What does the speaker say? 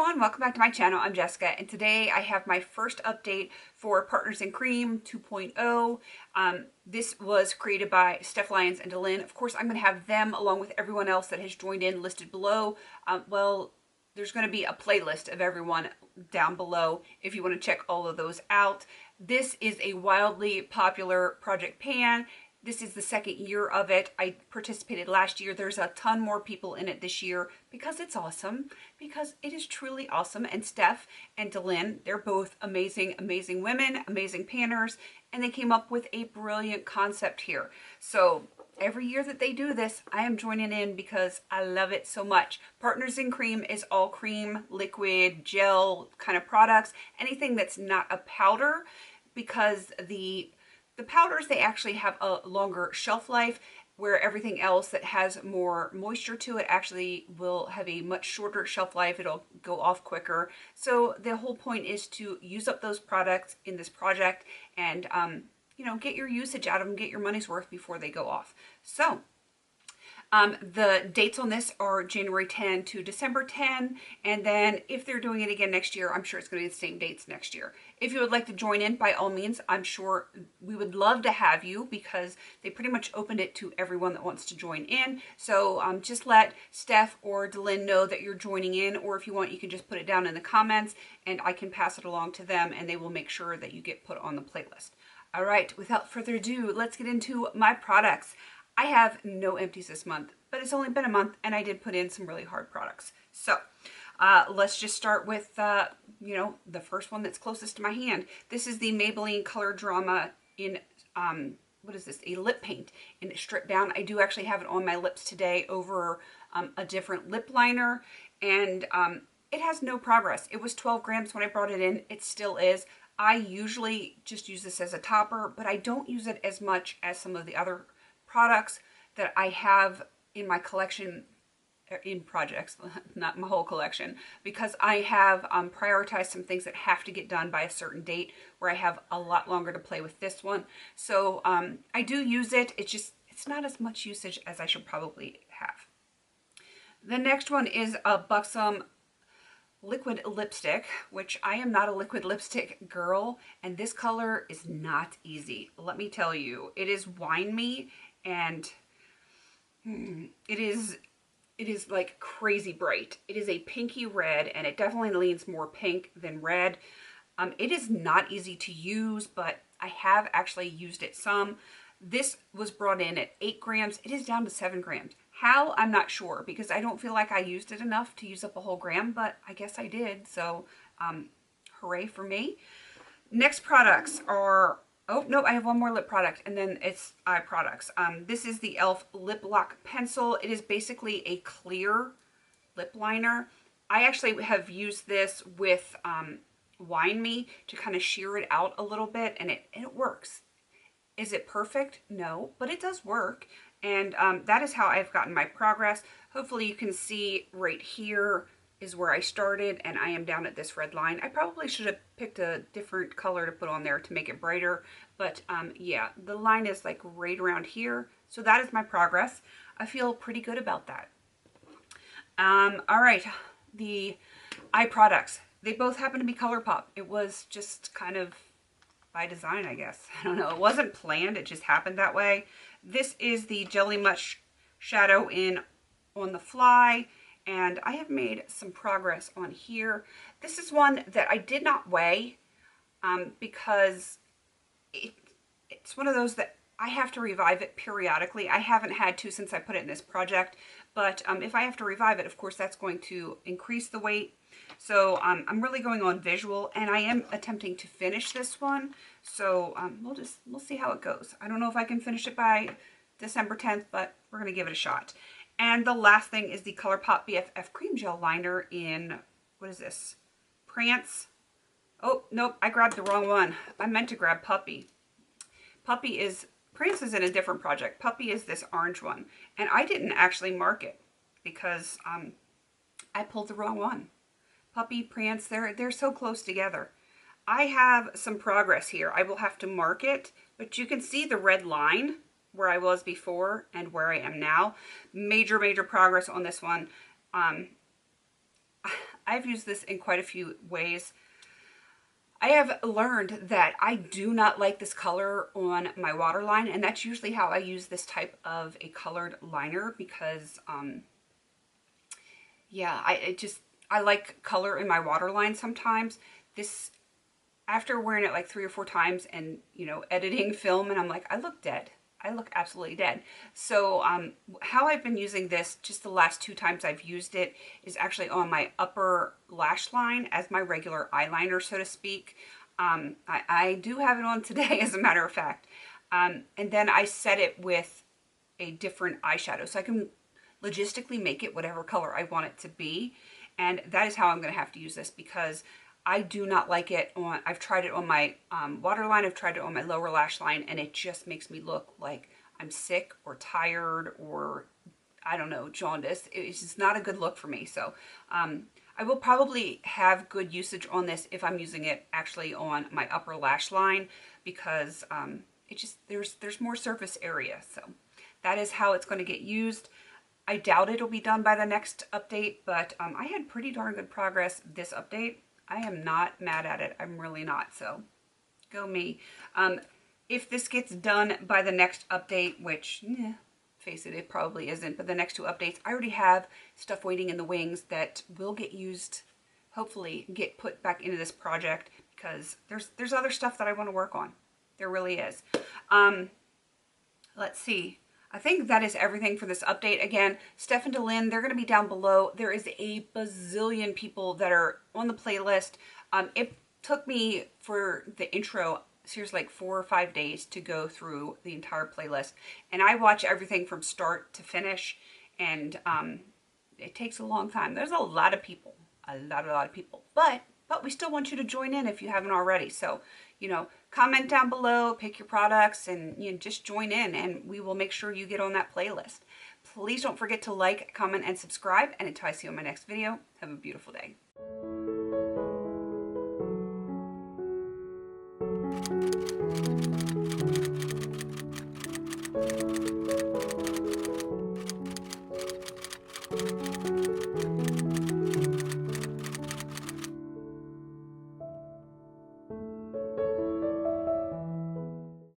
everyone, welcome back to my channel. I'm Jessica, and today I have my first update for Partners in Cream 2.0. This was created by Steph Lyons and Dylan. Of course, I'm going to have them along with everyone else that has joined in listed below. There's going to be a playlist of everyone down below if you want to check all of those out. This is a wildly popular project pan. This is the second year of it. I participated last year. There's a ton more people in it this year because it's awesome, because it is truly awesome. And Steph and Dylan, they're both amazing, amazing women, amazing panners, and they came up with a brilliant concept here. So every year that they do this, I am joining in because I love it so much. Partners in Cream is all cream, liquid, gel kind of products, anything that's not a powder, because the powders, they actually have a longer shelf life, where everything else that has more moisture to it actually will have a much shorter shelf life. It'll go off quicker. So the whole point is to use up those products in this project and, get your usage out of them, get your money's worth before they go off. So the dates on this are January 10 to December 10, and then if they're doing it again next year, I'm sure it's going to be the same dates next year. If you would like to join in, by all means, I'm sure we would love to have you, because they pretty much opened it to everyone that wants to join in. So just let Steph or Dylan know that you're joining in, or if you want, you can just put it down in the comments and I can pass it along to them and they will make sure that you get put on the playlist. All right, without further ado, let's get into my products. I have no empties this month, but it's only been a month and I did put in some really hard products. So let's just start with, the first one that's closest to my hand. This is the Maybelline Color Drama in, what is this? A lip paint in stripped down. I do actually have it on my lips today over a different lip liner, and it has no progress. It was 12 grams when I brought it in. It still is. I usually just use this as a topper, but I don't use it as much as some of the other products that I have in my collection, in projects, not my whole collection, because I have prioritized some things that have to get done by a certain date, where I have a lot longer to play with this one. So I do use it. It's not as much usage as I should probably have. The next one is a Buxom liquid lipstick, which I am not a liquid lipstick girl, and this color is not easy. Let me tell you, it is Wine Me, and it is like crazy bright. It is a pinky red, and it definitely leans more pink than red. It is not easy to use, but I have actually used it some. This was brought in at 8 grams. It is down to 7 grams. How? I'm not sure, because I don't feel like I used it enough to use up a whole gram, but I guess I did. So hooray for me. Next products are, oh no, I have one more lip product, and then it's eye products. This is the e.l.f. Lip Lock Pencil. It is basically a clear lip liner. I actually have used this with Wine Me to kind of sheer it out a little bit, and it works. Is it perfect? No, but it does work. And that is how I've gotten my progress. Hopefully you can see right here is where I started, and I am down at this red line. I probably should have picked a different color to put on there to make it brighter, but yeah, the line is like right around here. So that is my progress. I feel pretty good about that. All right, the eye products. They both happen to be ColourPop. It was just kind of by design, I guess. I don't know. It wasn't planned. It just happened that way. This is the Jelly Much Shadow in On the Fly, and I have made some progress on here. This is one that I did not weigh because it's one of those that I have to revive it periodically. I haven't had to since I put it in this project, but if I have to revive it, of course, that's going to increase the weight. So I'm really going on visual, and I am attempting to finish this one. So we'll see how it goes. I don't know if I can finish it by December 10th, but we're going to give it a shot. And the last thing is the ColourPop BFF Cream Gel Liner in, what is this? Prance. Oh, nope, I grabbed the wrong one. I meant to grab Puppy. Prance is in a different project. Puppy is this orange one. And I didn't actually mark it because I pulled the wrong one. Puppy, Prance, they're so close together. I have some progress here. I will have to mark it, but you can see the red line where I was before and where I am now. Major progress on this one. I've used this in quite a few ways. I have learned that I do not like this color on my waterline, and that's usually how I use this type of a colored liner because, yeah, I like color in my waterline sometimes. This, after wearing it like 3 or 4 times and, editing film, and I'm like, I look dead. I look absolutely dead. So how I've been using this, just the last 2 times I've used it, is actually on my upper lash line as my regular eyeliner, so to speak. I do have it on today, as a matter of fact. And then I set it with a different eyeshadow, so I can logistically make it whatever color I want it to be. And that is how I'm going to have to use this, because I do not like it on, I've tried it on my waterline, I've tried it on my lower lash line, and it just makes me look like I'm sick or tired or, I don't know, jaundiced. It's just not a good look for me. So I will probably have good usage on this if I'm using it actually on my upper lash line, because it just, there's more surface area. So that is how it's going to get used. I doubt it'll be done by the next update, but I had pretty darn good progress this update. I am not mad at it. I'm really not. So go me. If this gets done by the next update, which, face it, it probably isn't, but the next 2 updates, I already have stuff waiting in the wings that will get used, hopefully get put back into this project, because there's other stuff that I want to work on. There really is. Let's see. I think that is everything for this update. Again, Steph and Delyn, they're going to be down below. There is a bazillion people that are on the playlist. It took me, for the intro, seriously, like 4 or 5 days to go through the entire playlist. And I watch everything from start to finish, and it takes a long time. There's a lot of people, a lot of people. But we still want you to join in if you haven't already. So, comment down below, pick your products, and just join in, and we will make sure you get on that playlist. Please don't forget to like, comment, and subscribe. And until I see you in my next video, have a beautiful day.